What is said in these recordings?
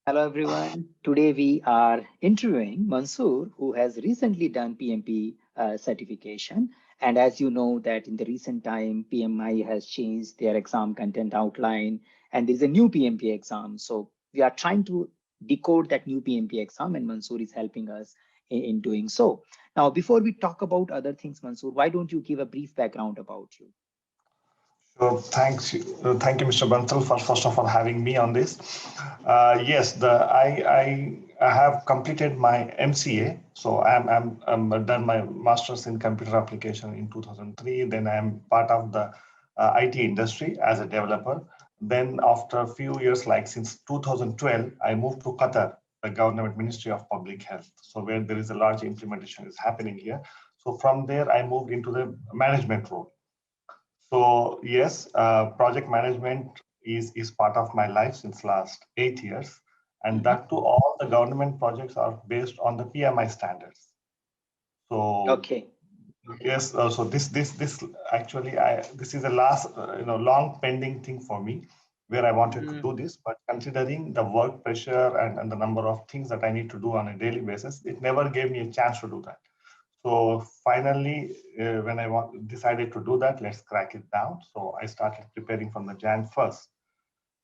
Hello everyone. Today we are interviewing Mansoor, who has recently done PMP certification. And as you know that in the recent time, PMI has changed their exam content outline and there's a new PMP exam. So we are trying to decode that new PMP exam and Mansoor is helping us in doing so. Now, before we talk about other things, Mansoor, why don't you give a brief background about you? So thank you, Mr. Bansal, for first of all having me on this. Yes, I have completed my MCA, so I'm done my masters in computer application in 2003. Then I'm part of the IT industry as a developer. Then after a few years, like since 2012, I moved to Qatar, the government Ministry of Public Health. So where there is a large implementation is happening here. So from there, I moved into the management role. So yes, project management is part of my life since last 8 years, and Mhm. that too, all the government projects are based on the PMI standards. So Okay. yes, so this actually this is a last long pending thing for me, where I wanted to Mm. do this, but considering the work pressure and the number of things that I need to do on a daily basis, it never gave me a chance to do that. So finally, when decided to do that, let's crack it down. So I started preparing from the Jan 1st.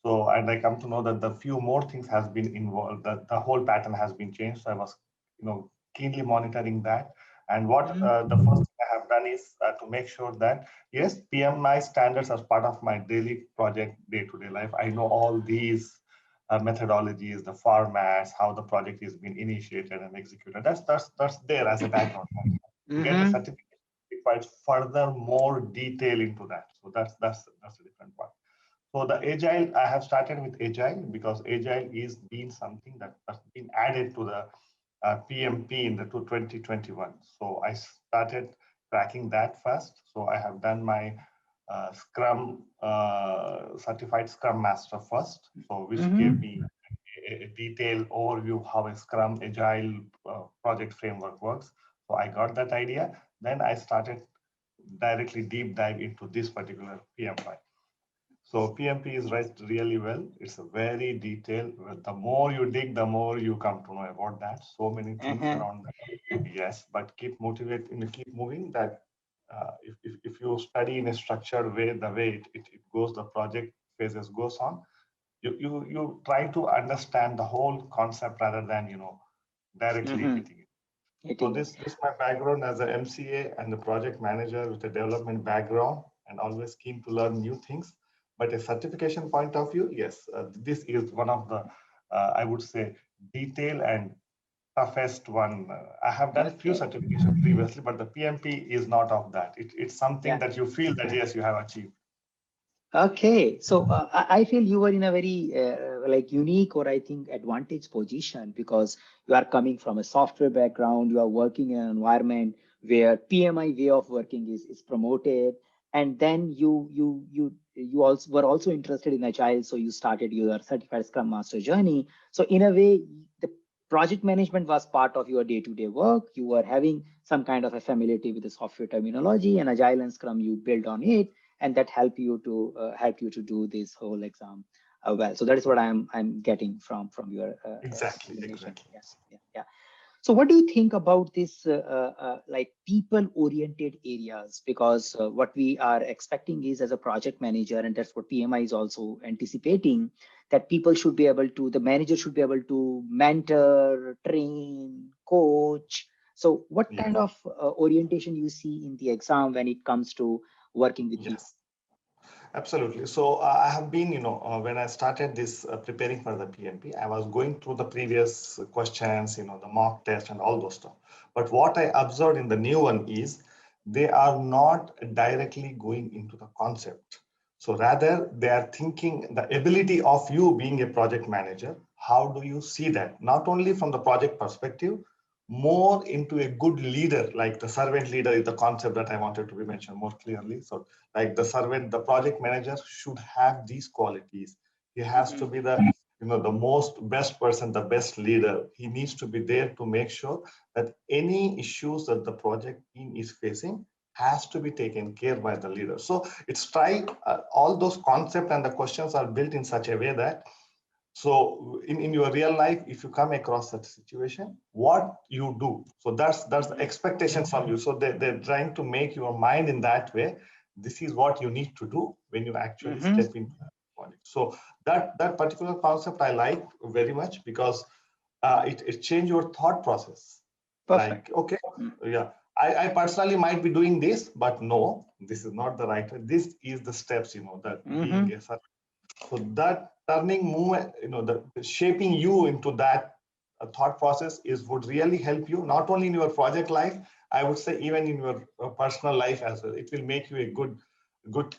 So, and I come to know that the few more things has been involved, that the whole pattern has been changed. So I was, keenly monitoring that. And what Mhm. the first thing I have done is to make sure that, yes, PMI standards as part of my daily project, day-to-day life. I know all these methodologies, the formats, how the project is being initiated and executed. That's there as a background. To get the Mhm. certificate requires further more detail into that. So that's a different part. So the Agile, I have started with Agile because Agile is been something that has been added to the PMP in the 2021. So I started tracking that first. So I have done my Scrum certified Scrum Master first, so which gave Mhm. me a detailed overview of how a Scrum Agile project framework works. So I got that idea. Then I started directly deep dive into this particular PMI. So PMP is right really well. It's a very detailed. The more you dig, the more you come to know about that. So many things Uh-huh. around that. Yes, but keep motivating, keep moving. That if you study in a structured way, the way it goes, the project phases goes on. You try to understand the whole concept rather than directly Mhm. hitting it. So Hitting it. this my background as a MCA and the project manager with a development background and always keen to learn new things. But a certification point of view, yes, this is one of the I would say detail and toughest one. I have done few Okay. certifications previously, but the PMP is not of that. It's something Yeah. that you feel that yes, you have achieved. Okay. So I feel you were in a very like unique or I think advantage position because you are coming from a software background. You are working in an environment where PMI way of working is promoted, and then you also were also interested in agile, so you started your certified Scrum Master journey. So in a way, the project management was part of your day-to-day work. You were having some kind of a familiarity with the software terminology, and agile and Scrum you build on it, and that help you to do this whole exam well. So that is what I'm getting from your Exactly, explanation. exactly. Yes, yeah, yeah. So what do you think about this like people oriented areas? Because what we are expecting is as a project manager, and that's what PMI is also anticipating, that people should be able to, the manager should be able to mentor, train, coach. So what Yes, kind of orientation you see in the exam when it comes to working with people? yes. Absolutely. So I have been, when I started this preparing for the PMP, I was going through the previous questions, the mock test and all those stuff. But what I observed in the new one is they are not directly going into the concept. So rather, they are thinking the ability of you being a project manager. How do you see that? Not only from the project perspective, more into a good leader, like the servant leader is the concept that I wanted to be mentioned more clearly. So like the servant, the project manager should have these qualities. He has to Mhm. be the the most best person, the best leader. He needs to be there to make sure that any issues that the project team is facing has to be taken care by the leader. So it's try all those concepts and the questions are built in such a way that So in your real life, if you come across such situation, what you do? So that's the expectation from you. So they're trying to make your mind in that way. This is what you need to do when you actually Mm-hmm. step into project. So that particular concept I like very much because it changed your thought process. Perfect. Like, okay, yeah, I personally might be doing this, but no, this is not the right way. This is the steps, that being Mm-hmm. a so that turning movement, the shaping you into that thought process is would really help you not only in your project life, I would say even in your personal life as well. It will make you a good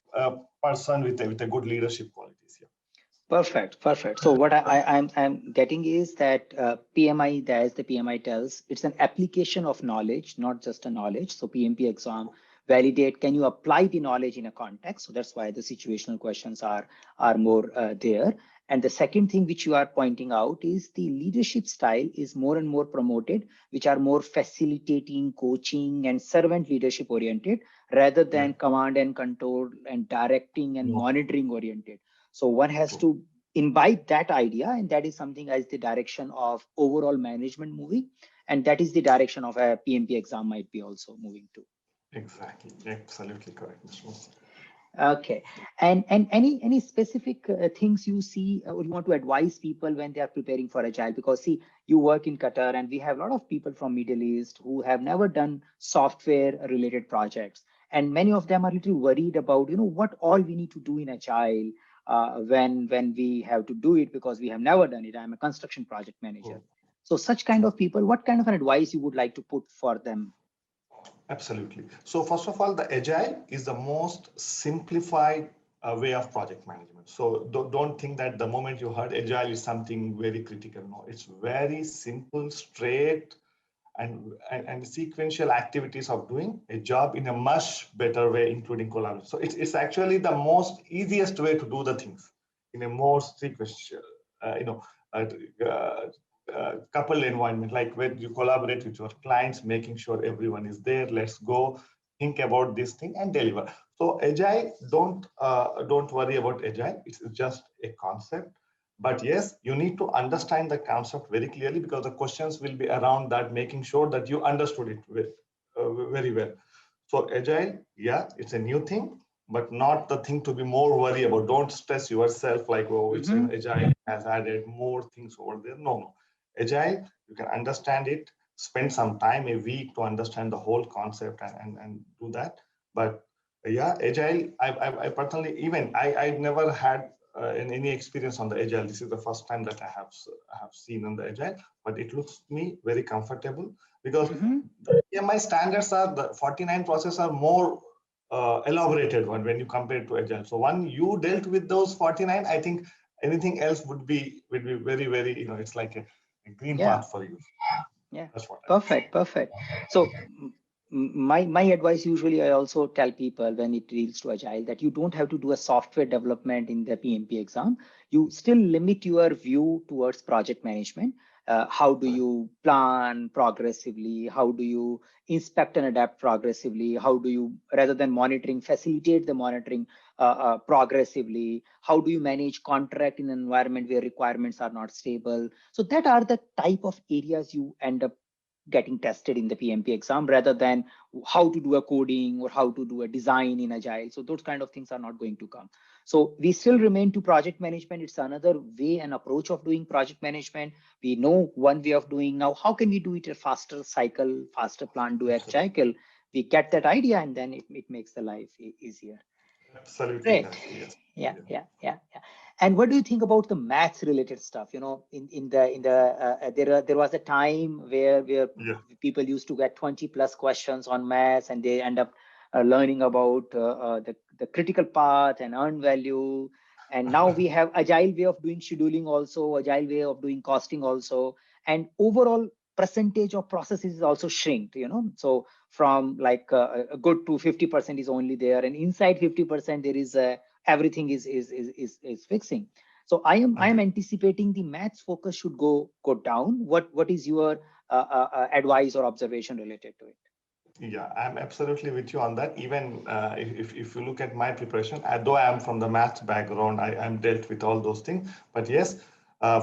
person with a good leadership qualities. Yeah. Perfect, perfect. So what I'm getting is that PMI, as the PMI tells, it's an application of knowledge, not just a knowledge. So PMP exam validate, can you apply the knowledge in a context? So that's why the situational questions are more there. And the second thing which you are pointing out is the leadership style is more and more promoted, which are more facilitating, coaching, and servant leadership oriented rather Yeah. than command and control and directing and No. monitoring oriented. So one has True. to imbibe that idea, and that is something as the direction of overall management moving, and that is the direction of a PMP exam might be also moving to. Exactly. Absolutely correct, Mr. Mohan. Okay, and any specific things you see or you want to advise people when they are preparing for agile? Because see, you work in Qatar, and we have a lot of people from Middle East who have never done software related projects, and many of them are a little worried about what all we need to do in agile when we have to do it because we have never done it. I'm a construction project manager, True. so such kind True. of people, what kind of an advice you would like to put for them? Absolutely. So first of all, the agile is the most simplified way of project management. So don't think that the moment you heard agile is something very critical. No, it's very simple, straight, and sequential activities of doing a job in a much better way, including collaboration. So it's actually the most easiest way to do the things in a more sequential, uh, you know, uh, uh, coupled environment, like where you collaborate with your clients, making sure everyone is there. Let's go think about this thing and deliver. So agile, don't worry about agile. It's just a concept. But yes, you need to understand the concept very clearly because the questions will be around that, making sure that you understood it very well. So agile, yeah, it's a new thing, but not the thing to be more worried about. Don't stress yourself like, oh, it's Mm-hmm. an agile has added more things over there. No, no. Agile, you can understand it, spend some time, a week to understand the whole concept and do that. But yeah, agile, I personally, even I've never had any experience on the agile. This is the first time that I have seen on the agile, but it looks to me very comfortable because Mm-hmm. the PMI standards are the 49 process are more elaborated one when you compare it to agile. So when you dealt with those 49, I think anything else would be very very it's like a green Yeah. path for you. Yeah, That's what I would say. perfect, perfect. So my advice usually I also tell people when it deals to agile that you don't have to do a software development in the PMP exam. You still limit your view towards project management. How do you plan progressively? How do you inspect and adapt progressively? How do you, rather than monitoring, facilitate the monitoring progressively? How do you manage contract in an environment where requirements are not stable? So that are the type of areas you end up getting tested in the PMP exam rather than how to do a coding or how to do a design in agile. So those kind of things are not going to come. So we still remain to project management. It's another way and approach of doing project management. We know one way of doing. Now how can we do it a faster cycle, faster plan, do a Absolutely, cycle? We get that idea and then it makes the life easier. absolutely Great. correct. Yes. Yeah, Yeah. yeah, yeah, yeah. And what do you think about the maths related stuff? There was a time where Yeah. people used to get 20 plus questions on maths, and they end up learning about the critical path and earned value. And now we have agile way of doing scheduling also, agile way of doing costing also, and overall percentage of processes is also shrinked. So from like a good to 50% is only there, and inside 50% there is everything is fixing. So I am Agree. anticipating the maths focus should go down. What is your advice or observation related to it? Yeah, I'm absolutely with you on that. Even if you look at my preparation, though I am from the math background, I'm dealt with all those things. But yes,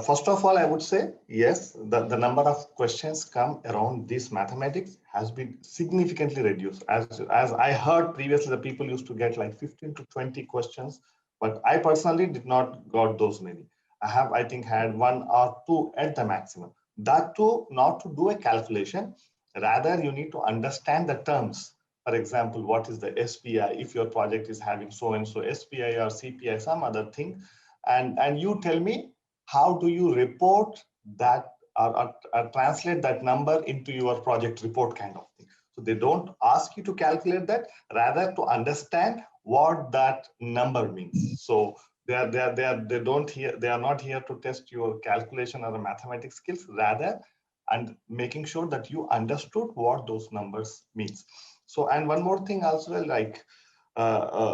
First of all, I would say, yes, the number of questions come around this mathematics has been significantly reduced. As I heard previously, the people used to get like 15 to 20 questions, but I personally did not got those many. I have, I think, had one or two at the maximum. That too, not to do a calculation, rather you need to understand the terms. For example, what is the SPI if your project is having so and so SPI or CPI, some other thing, and you tell me how do you report that or translate that number into your project report kind of thing. So they don't ask you to calculate that, rather to understand what that number means. So they don't here, they are not here to test your calculation or the mathematics skills, rather and making sure that you understood what those numbers means. So, and one more thing also, like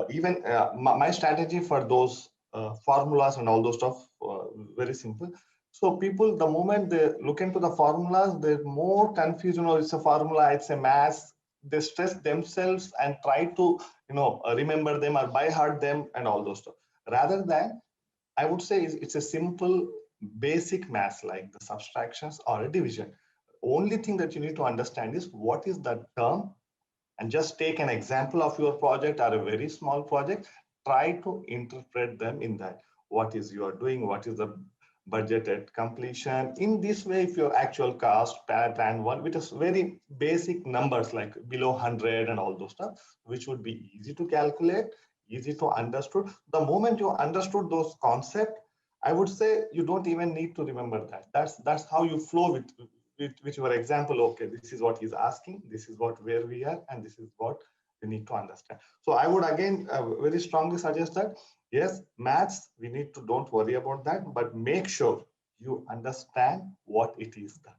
even my strategy for those formulas and all those stuff, very simple. So people, the moment they look into the formulas, they're more confused. You know, it's a formula, it's a math. They stress themselves and try to, remember them or by heart them and all those stuff. Rather than, I would say it's a simple basic math like the subtractions or a division. Only thing that you need to understand is what is the term, and just take an example of your project or a very small project, try to interpret them in that. What is you are doing, what is the budget at completion. In this way, if your actual cost, plan one, which is very basic numbers like below 100 and all those stuff, which would be easy to calculate, easy to understood. The moment you understood those concepts, I would say you don't even need to remember that. That's how you flow with your example. Okay, this is what he's asking, this is what where we are, and this is what we need to understand. So I would again very strongly suggest that yes, maths, we need to, don't worry about that, but make sure you understand what it is that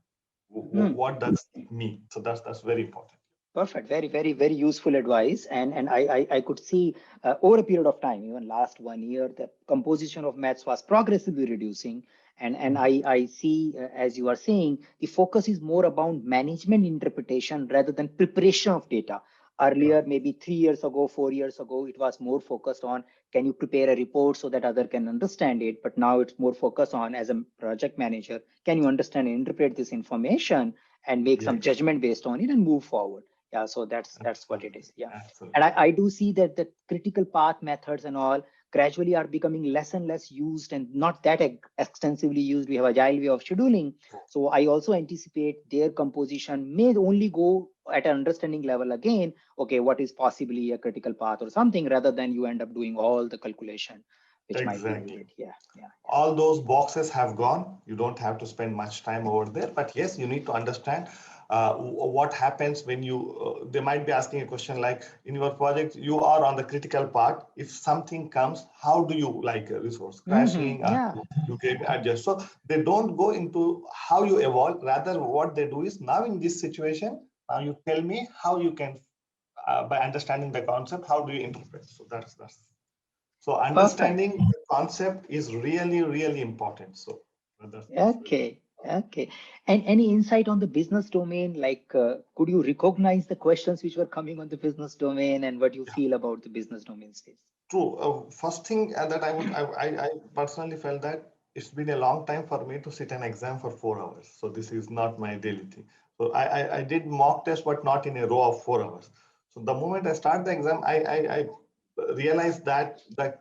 what does it mean. So that's very important. Perfect. Very, very, very useful advice. And I could see over a period of time, even last 1 year, the composition of maths was progressively reducing. And I see, as you are saying, the focus is more about management interpretation rather than preparation of data. Earlier, maybe 3 years ago, 4 years ago, it was more focused on can you prepare a report so that other can understand it. But now it's more focused on, as a project manager, can you understand and interpret this information and make some Yes, judgment based on it and move forward. Yeah, so that's what it absolutely, is. Yeah. And absolutely. I do see that the critical path methods and all gradually are becoming less and less used and not that extensively used. We have agile way of scheduling. So I also anticipate their composition may only go at an understanding level again. Okay, what is possibly a critical path or something, rather than you end up doing all the calculation, which might be Exactly. needed. Yeah, yeah, All those boxes have gone. You don't have to spend much time over there. But yes, you need to understand what happens when you, they might be asking a question like in your project, you are on the critical part. If something comes, how do you like a resource yeah. crashing? Yeah. You can adjust. So they don't go into how you evolve. Rather, what they do is now in this situation, now you tell me how you can, by understanding the concept, how do you interpret? So that's so Perfect. understanding the concept is really, really important. So that's very Okay. Okay. And any insight on the business domain? Like, could you recognize the questions which were coming on the business domain and what you yeah, feel about the business domain space? true. First thing that I personally felt that it's been a long time for me to sit an exam for 4 hours. So this is not my daily thing. So I did mock test, but not in a row of 4 hours. So the moment I start the exam, I realized that the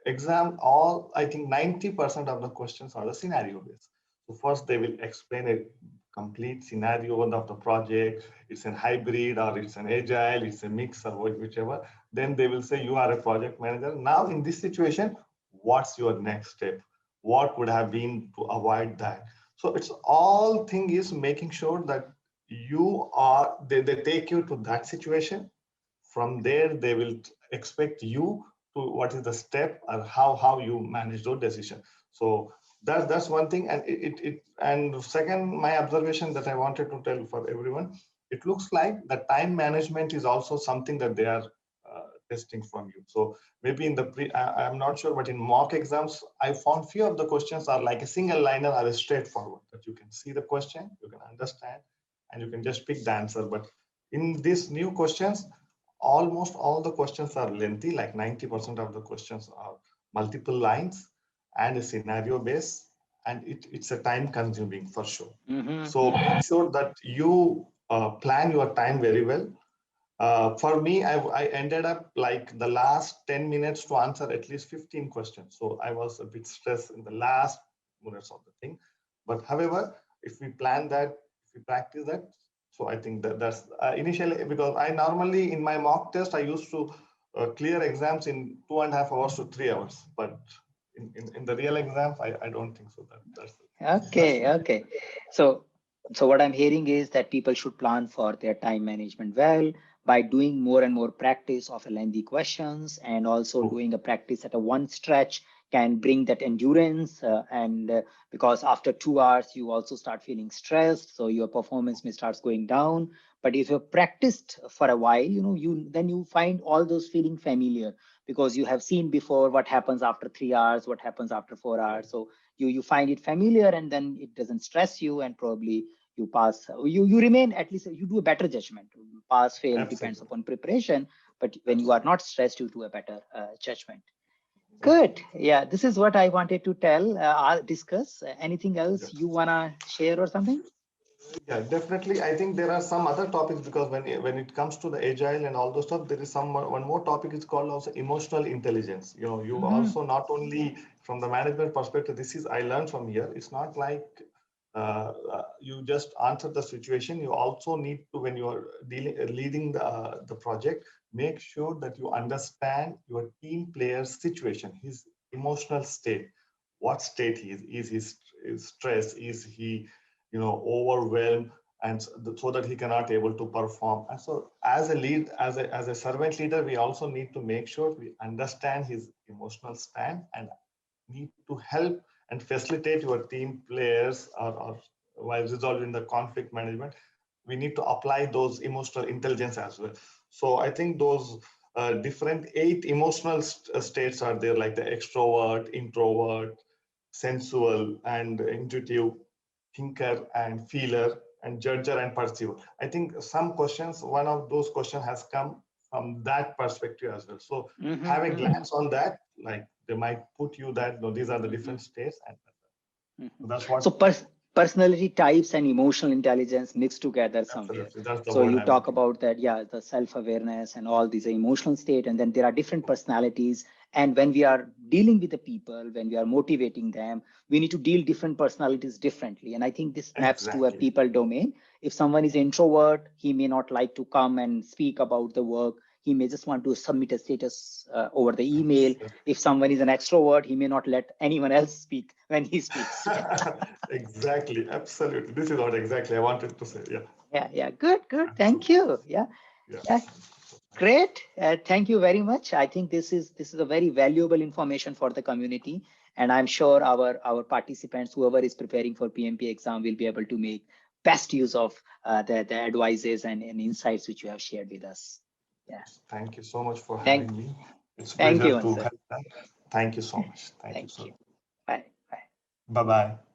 exam, all I think 90% of the questions are the scenario based. So first they will explain a complete scenario of the project. It's an hybrid or it's an agile, it's a mix or whichever. Then they will say you are a project manager. Now in this situation, what's your next step? What would have been to avoid that? So it's all thing is making sure that you are, they take you to that situation. From there they will expect you to what is the step or how you manage those decisions. So that's one thing. And and second, my observation that I wanted to tell for everyone, it looks like the time management is also something that they are testing from you. So maybe in the I'm not sure, but in mock exams I found few of the questions are like a single liner or a straightforward, that you can see the question, you can understand, and you can just pick the answer. But in these new questions, almost all the questions are lengthy, like 90% of the questions are multiple lines and a scenario based, and it's a time consuming for sure. Mm-hmm. So make sure that you plan your time very well. For me, I ended up like the last 10 minutes to answer at least 15 questions. So I was a bit stressed in the last minutes of the thing. But however, if we plan that, if we practice that, so I think that's initially, because I normally in my mock test, I used to clear exams in 2.5 hours to 3 hours. But in the real exams, I don't think so. Okay. So what I'm hearing is that people should plan for their time management well by doing more and more practice of a lengthy questions, and also doing a practice at a one stretch can bring that endurance. And because after 2 hours, you also start feeling stressed, so your performance may start going down. But if you've practiced for a while, then you find all those feeling familiar, because you have seen before what happens after 3 hours, what happens after 4 hours. So you find it familiar, and then it doesn't stress you, and probably you pass. You remain, at least you do a better judgment. Pass fail depends upon preparation, but when you are not stressed, you do a better judgment. Good. Yeah, this is what I wanted to discuss. Anything else you wanna share or something? Yeah, definitely. I think there are some other topics, because when it comes to the agile and all those stuff, there is one more topic is called also emotional intelligence. You also, not only from the management perspective, this is I learned from here. It's not like you just answer the situation. You also need to, when you are leading the project, make sure that you understand your team player's situation, his emotional state, what state he is. Is he stressed? Is he overwhelmed, and so that he cannot able to perform. And so as a lead, as a servant leader, we also need to make sure we understand his emotional stand and need to help and facilitate your team players, or while resolving the conflict management, we need to apply those emotional intelligence as well. So I think those different 8 emotional states are there, like the extrovert, introvert, sensual and intuitive, thinker and feeler, and judger and perceiver. I think some questions, one of those questions has come from that perspective as well. So have a glance on that, like they might put you that, no, these are the different states, and that's what. So personality types and emotional intelligence mixed together somewhere. So you talk about that, yeah, the self-awareness and all these emotional state, and then there are different personalities. And when we are dealing with the people, when we are motivating them, we need to deal different personalities differently. And I think this maps to a people domain. If someone is introvert, he may not like to come and speak about the work. He may just want to submit a status over the email. If someone is an extrovert, he may not let anyone else speak when he speaks. Exactly, absolutely. This is what exactly I wanted to say. Yeah. Good. Thank you. Yeah. Great. Thank you very much. I think this is a very valuable information for the community, and I'm sure our participants, whoever is preparing for PMP exam, will be able to make best use of the advices and insights which you have shared with us. Yeah. Thank you so much for having me. It's a pleasure to help them. Thank you so much. Thank you so much. Bye. Bye-bye.